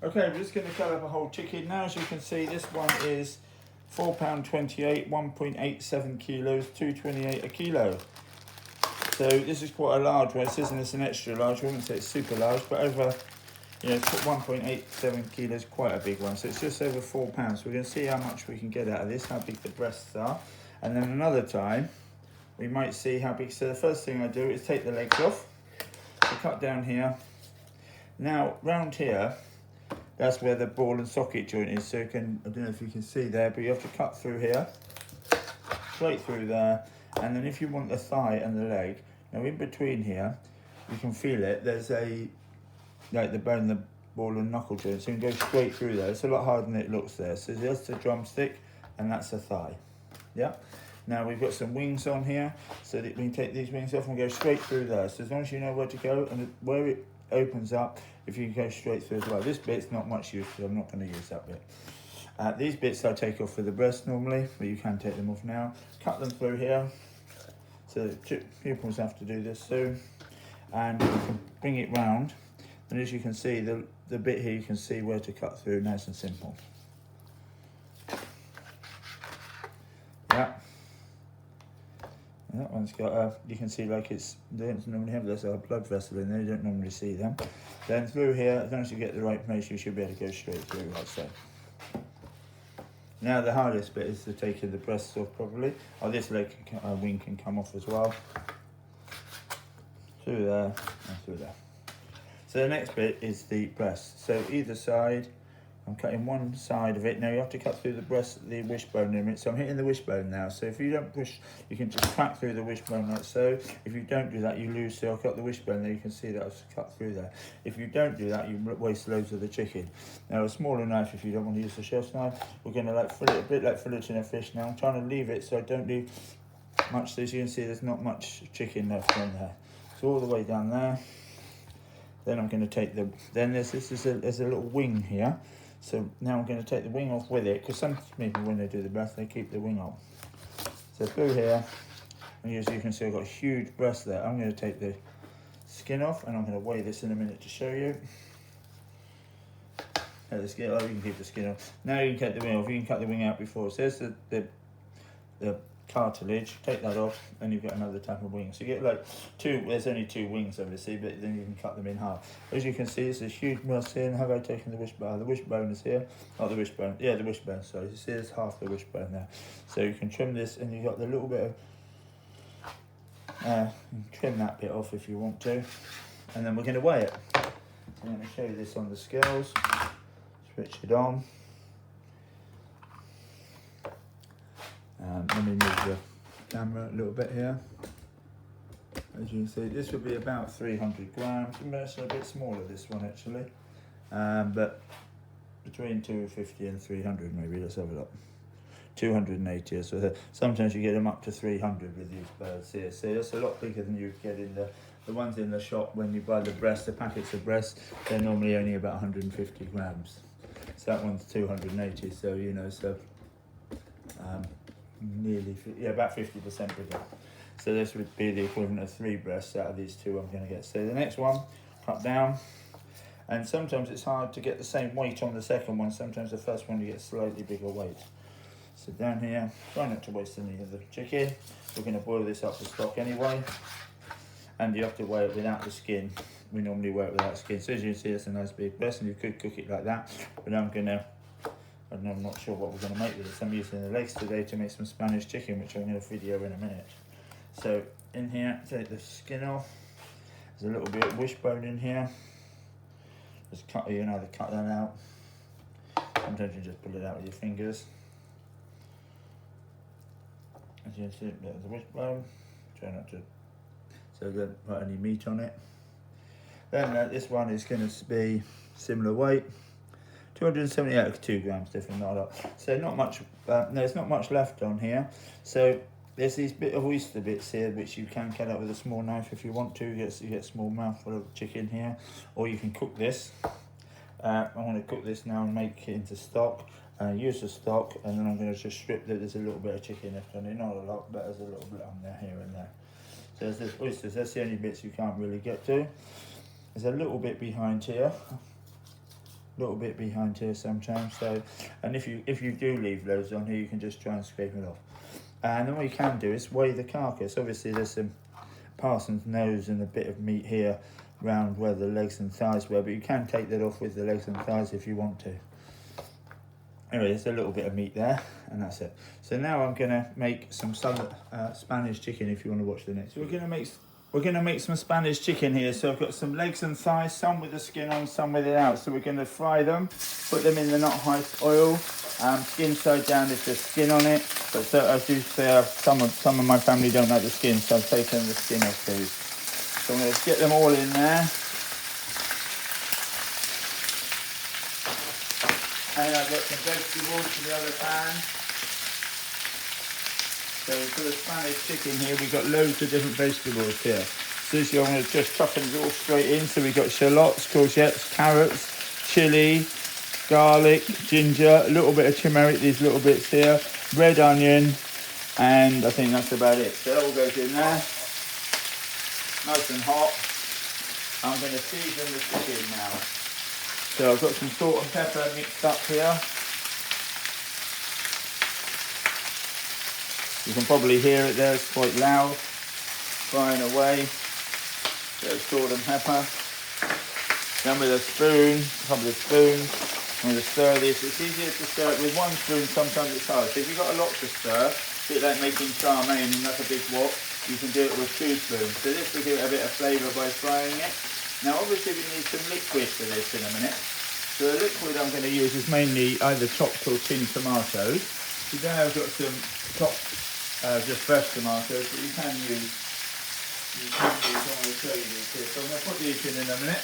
Okay, we're just going to cut up a whole chicken. Now, as you can see, this one is £4.28, 1.87 kilos, 2.28 a kilo. So this is quite a large one. It says it's an extra large. I wouldn't say it's super large, but over, it's 1.87 kilos, quite a big one. So it's just over £4. So we're going to see how much we can get out of this, how big the breasts are. And then another time, we might see how big. So the first thing I do is take the legs off. So cut down here. Now, round here, that's where the ball and socket joint is. So you can, I don't know if you can see there, but you have to cut through here, straight through there. And then if you want the thigh and the leg, now in between here, you can feel it. There's like the bone, the ball and knuckle joint. So you can go straight through there. It's a lot harder than it looks there. So that's the drumstick and that's the thigh. Yeah. Now we've got some wings on here, so that we can take these wings off and go straight through there. So as long as you know where to go and where it opens up, if you can go straight through as well. This bit's not much use, so I'm not going to use that bit. These bits I'll take off for the breast normally, but you can take them off now. Cut them through here. So the pupils have to do this soon. And you can bring it round. And as you can see, the bit here, you can see where to cut through, nice and simple. Yeah. And that one's got you can see like they don't normally have this blood vessel in there, you don't normally see them. Then through here, as long as you get the right place, you should be able to go straight through like so. Now the hardest bit is to taking the breasts off properly. Oh, this leg wing can come off as well. Through there and through there. So the next bit is the breast. So either side, I'm cutting one side of it. Now you have to cut through the breast, the wishbone limit. So I'm hitting the wishbone now. So if you don't push, you can just crack through the wishbone like so. If you don't do that, you lose. So I'll cut the wishbone there. You can see that I've cut through there. If you don't do that, you waste loads of the chicken. Now a smaller knife, if you don't want to use the chef's knife, we're going to fillet it a bit like filleting a fish. Now I'm trying to leave it so I don't leave much. So as you can see, there's not much chicken left on there. So all the way down there. Then I'm going to take there's a little wing here. So now I'm going to take the wing off with it, because some people, when they do the breast, they keep the wing on. So through here, and as you can see, I've got a huge breast there. I'm going to take the skin off, and I'm going to weigh this in a minute to show you. The skin, you can keep the skin off. Now you can take the wing off. You can cut the wing out before. So there's the cartilage. Take that off, and you've got another type of wing. So you get like there's only two wings obviously, but then you can cut them in half. As you can see, it's a huge breast here. And have I taken the wishbone? The wishbone is here. Not the wishbone. Yeah, the wishbone. Sorry, you see there's half the wishbone there. So you can trim this, and you've got the little bit of trim that bit off if you want to, and then we're going to weigh it. I'm going to show you this on the scales. Switch it on. Let me move the camera a little bit here. As you can see, this would be about 300 grams. It's a bit smaller, this one actually, but between 250 and 300 maybe. Let's have a look. 280. So sometimes you get them up to 300 with these birds here. So that's a lot bigger than you get in the ones in the shop when you buy the breast. The packets of breasts, they're normally only about 150 grams. So that one's 280. So nearly, about 50% bigger. So this would be the equivalent of 3 breasts out of these two I'm going to get. So the next one, cut down. And sometimes it's hard to get the same weight on the second one. Sometimes the first one you get slightly bigger weight. So down here, try not to waste any of the chicken. We're going to boil this up for stock anyway. And you have to weigh it without the skin. We normally weigh it without skin. So as you can see, it's a nice big breast, and you could cook it like that. But I'm not sure what we're going to make with this. I'm using the legs today to make some Spanish chicken, which I'm going to video in a minute. So in here, take the skin off. There's a little bit of wishbone in here. Just cut, you can either cut that out. Sometimes you just pull it out with your fingers. As you can see, there's the wishbone. Try not to, so don't put any meat on it. Then this one is going to be similar weight. 278, 2 grams different, not a lot. So not much, there's not much left on here. So there's these bit of oyster bits here, which you can cut out with a small knife if you want to. You get a small mouthful of chicken here, or you can cook this. I'm going to cook this now and make it into stock. Use the stock, and then I'm going to just strip that. There's a little bit of chicken left on it, not a lot, but there's a little bit on there here and there. So there's this oysters. That's the only bits you can't really get to. There's a little bit behind here. a little bit behind here sometimes. So, and if you do leave loads on here, you can just try and scrape it off. And then what you can do is weigh the carcass. Obviously there's some parson's nose and a bit of meat here around where the legs and thighs were, but you can take that off with the legs and thighs if you want to. Anyway, there's a little bit of meat there, and that's it. So now I'm gonna make some Spanish chicken. If you want to watch the next, we're gonna make some Spanish chicken here. So I've got some legs and thighs, some with the skin on, some with it out. So we're gonna fry them, put them in the not high oil, skin side down if there's skin on it. But so as you say, some of my family don't like the skin, so I've taken the skin off these. So I'm gonna get them all in there. And I've got some vegetables for the other pan. So for the Spanish chicken here, we've got loads of different vegetables here. So this I'm going to just chop them all straight in. So we've got shallots, courgettes, carrots, chilli, garlic, ginger, a little bit of turmeric, these little bits here, red onion, and I think that's about it. So that all goes in there, nice and hot. I'm going to season the chicken now. So I've got some salt and pepper mixed up here. You can probably hear it there, it's quite loud, frying away. Bit of salt and pepper. Then with a spoon, a couple of spoons, I'm going to stir this. It's easier to stir it with one spoon, sometimes it's hard. So if you've got a lot to stir, a bit like making chow mein, and that's a big wok, you can do it with 2 spoons. So this will give it a bit of flavour by frying it. Now obviously we need some liquid for this in a minute. So the liquid I'm going to use is mainly either chopped or tinned tomatoes. Today I've got some chopped, just fresh tomatoes, but you can use, I'm going to show you these here. So I'm going to put these in a minute.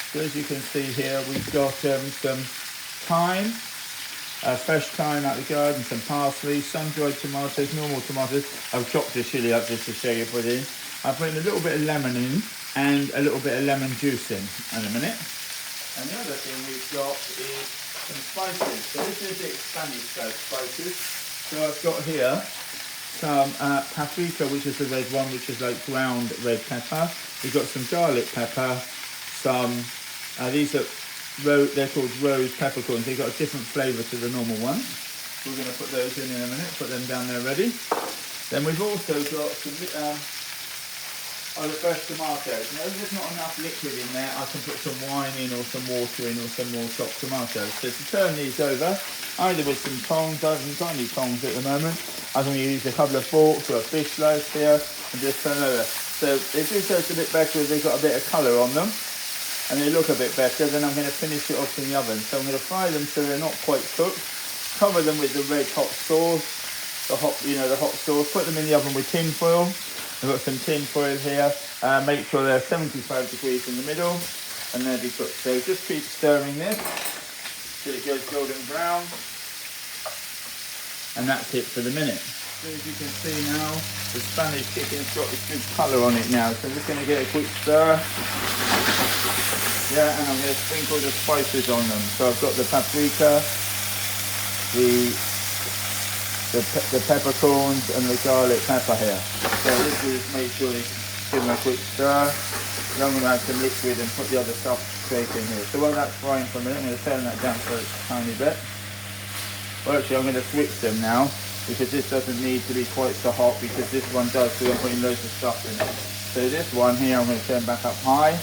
So as you can see here, we've got some thyme, fresh thyme out of the garden, some parsley, sun-dried tomatoes, normal tomatoes. I've chopped the chilli up just to show you put in. I'm putting a little bit of lemon in and a little bit of lemon juice in a minute. And the other thing we've got is some spices. So this is the Spanish spices. So I've got here some paprika, which is the red one, which is like ground red pepper. We've got some garlic pepper, some, these are, they're called rose peppercorns. They've got a different flavour to the normal ones. We're going to put those in a minute, put them down there ready. Then we've also got some the fresh tomatoes. Now if there's not enough liquid in there, I can put some wine in or some water in or some more chopped tomatoes. So to turn these over, either with some tongs, I haven't got any tongs at the moment. I'm going to use a couple of forks or a fish slice here and just turn over. So they do taste a bit better if they've got a bit of colour on them and they look a bit better. Then I'm going to finish it off in the oven. So I'm going to fry them so they're not quite cooked. Cover them with the red hot sauce, the hot sauce. Put them in the oven with tin foil. I've got some tin foil here. Make sure they're 75 degrees in the middle and they'll be cooked. So just keep stirring this till it goes golden brown. And that's it for the minute. So as you can see now, the Spanish chicken's got this good colour on it now. So I'm just going to get a quick stir. Yeah, and I'm going to sprinkle the spices on them. So I've got the paprika, the peppercorns and the garlic pepper here. So this will just make sure you give them a quick stir. Then I'm going to add some liquid and put the other stuff straight in here. So while that's frying for a minute, I'm going to turn that down for a tiny bit. Well actually I'm going to switch them now because this doesn't need to be quite so hot because this one does, so I'm putting loads of stuff in it. So this one here I'm going to turn back up high.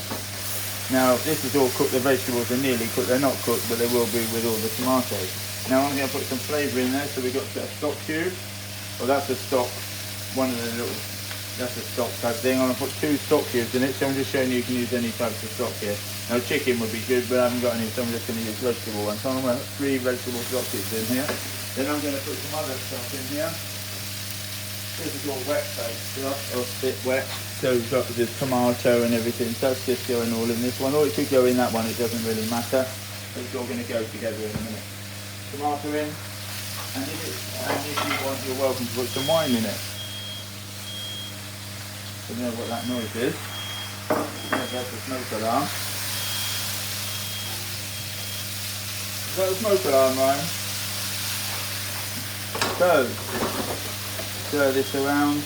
Now this is all cooked, the vegetables are nearly cooked, they're not cooked but they will be with all the tomatoes. Now I'm going to put some flavour in there, so we've got a stock cube. Well that's a stock, one of the little, that's a stock type thing. I'm going to put 2 stock cubes in it, so I'm just showing you can use any types of stock here. Now chicken would be good, but I haven't got any, so I'm just going to use vegetable ones. So I'm going to put 3 vegetable stock cubes in here. Then I'm going to put some other stuff in here. This is all wet based stuff, or a bit wet. So we've got the tomato and everything, so that's just going all in this one. Or it could go in that one, it doesn't really matter. But it's all going to go together in a minute. Tomato in, and if you want, you're welcome to put some wine in it. I don't know what that noise is. That's the smoke alarm. Is that the smoke alarm, Ryan? So, stir this around.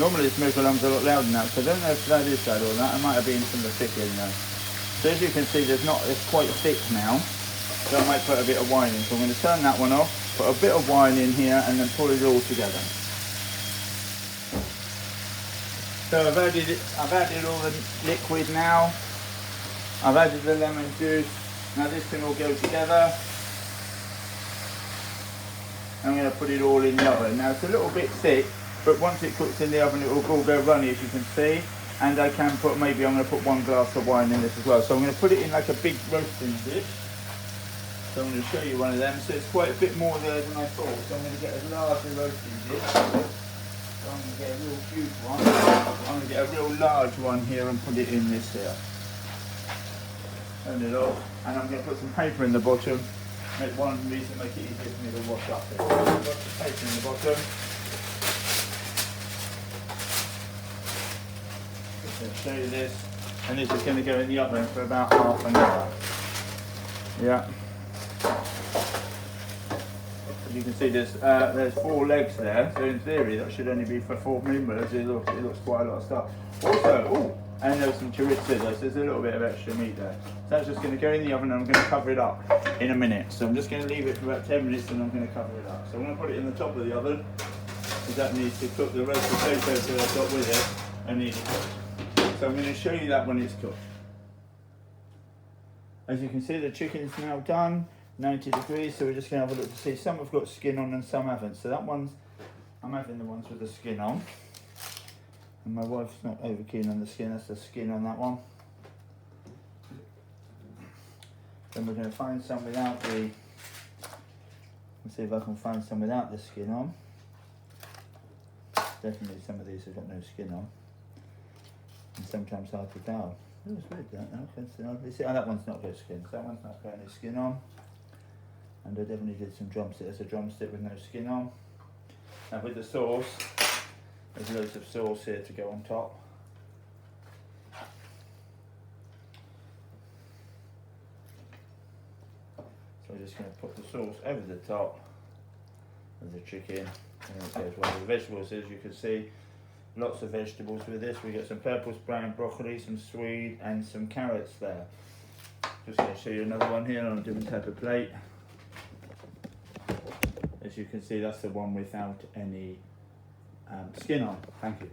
Normally the smoke alarm's a lot louder than that, so I don't know if that is that or that. It might have been from the chicken though. So as you can see, it's quite thick now. So I might put a bit of wine in. So I'm going to turn that one off, put a bit of wine in here, and then pull it all together. So I've added all the liquid now. I've added the lemon juice. Now this can all go together. I'm going to put it all in the oven. Now it's a little bit thick, but once it cooks in the oven, it will all go runny, as you can see. And I can put, maybe I'm going to put 1 glass of wine in this as well. So I'm going to put it in like a big roasting dish. So I'm going to show you one of them. So it's quite a bit more there than I thought. So I'm going to get a larger roasting dish. So I'm going to get a real huge one. I'm going to get a real large one here and put it in this here. Turn it off. And I'm going to put some paper in the bottom. Make one reason, make it easier for me to wash up there. I've got some paper in the bottom. Just going to show you this. And this is going to go in the oven for about half an hour. Yeah. You can see there's 4 legs there, so in theory that should only be for 4 members. It looks quite a lot of stuff. Also, and there's some chorizo there, so there's a little bit of extra meat there. So that's just going to go in the oven, and I'm going to cover it up in a minute. So I'm just going to leave it for about 10 minutes, and I'm going to cover it up. So I'm going to put it in the top of the oven, because that needs to cook. The roast potatoes that I've got with it, I need to cook. So I'm going to show you that when it's cooked. As you can see, the chicken's now done. 90 degrees, so we're just going to have a look to see. Some have got skin on and some haven't. So that one's, I'm having the ones with the skin on. And my wife's not over keen on the skin, that's the skin on that one. Then we're going to find some without the, let's see if I can find some without the skin on. Definitely some of these have got no skin on. And sometimes hard to tell. Oh, it's weird that now. See, that one's not got skin, so that one's not got any skin on. And I definitely did some drumstick. There's a drumstick with no skin on. And with the sauce, there's loads of sauce here to go on top. So we're just going to put the sauce over the top of the chicken. And it goes well with the vegetables. As you can see, lots of vegetables with this. We get some purple brown broccoli, some swede, and some carrots there. Just going to show you another one here on a different type of plate. As you can see, that's the one without any skin on. Thank you.